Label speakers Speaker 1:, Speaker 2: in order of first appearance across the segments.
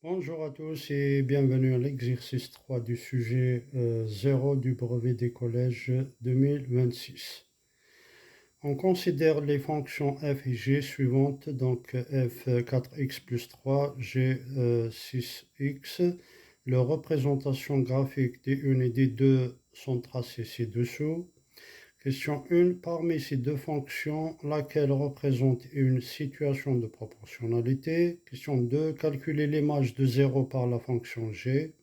Speaker 1: Bonjour à tous et bienvenue à l'exercice 3 du sujet 0 du brevet des collèges 2026. On considère les fonctions f et g suivantes, donc f 4x plus 3, g 6x. Leurs représentations graphiques d1 et d2 sont tracées ci-dessous. Question 1. Parmi ces deux fonctions, laquelle représente une situation de proportionnalité? Question 2. Calculer l'image de 0 par la fonction g.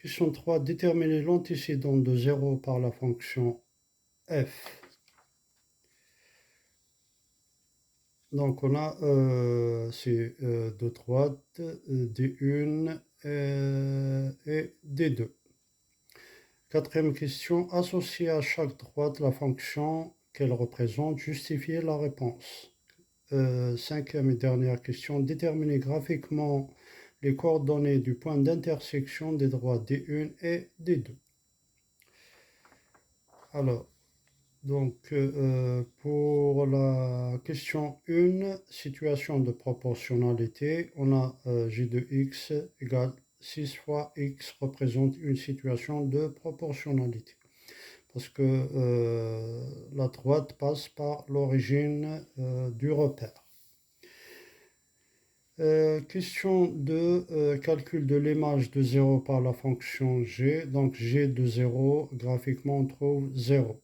Speaker 1: Question 3. Déterminer l'antécédent de 0 par la fonction f. Donc on a ces deux droites, D1 et D2. Quatrième question, associer à chaque droite la fonction qu'elle représente, justifier la réponse. Cinquième et dernière question, déterminer graphiquement les coordonnées du point d'intersection des droites D1 et D2. Alors, donc pour la question 1, situation de proportionnalité, on a G de x égale 6 fois x représente une situation de proportionnalité. Parce que la droite passe par l'origine du repère. Question de calcul de l'image de 0 par la fonction g. Donc g de 0, graphiquement on trouve 0.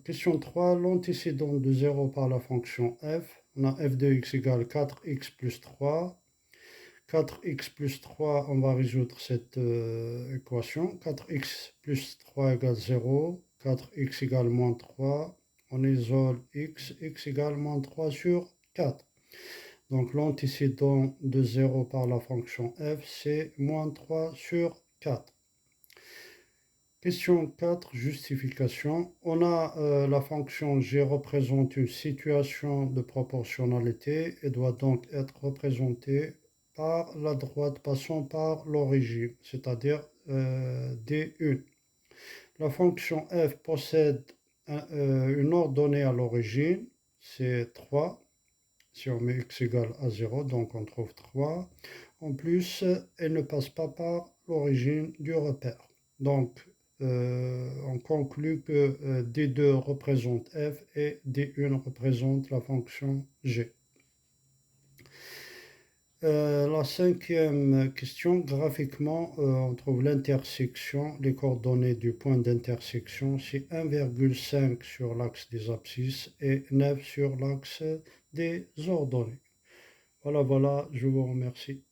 Speaker 1: Question 3, l'antécédent de 0 par la fonction f. On a f de x égale 4x plus 3. 4x plus 3, on va résoudre cette équation. 4x plus 3 égale 0. 4x égale moins 3. On isole x égale moins 3 sur 4. Donc l'antécédent de 0 par la fonction f, c'est moins 3 sur 4. Question 4, justification. On a la fonction g représente une situation de proportionnalité et doit donc être représentée par la droite passant par l'origine, c'est-à-dire D1. La fonction f possède une ordonnée à l'origine, c'est 3. Si on met x égale à 0, donc on trouve 3. En plus, elle ne passe pas par l'origine du repère. Donc, on conclut que D2 représente f et D1 représente la fonction g. La cinquième question, graphiquement, on trouve l'intersection, les coordonnées du point d'intersection, c'est 1,5 sur l'axe des abscisses et 9 sur l'axe des ordonnées. Voilà, je vous remercie.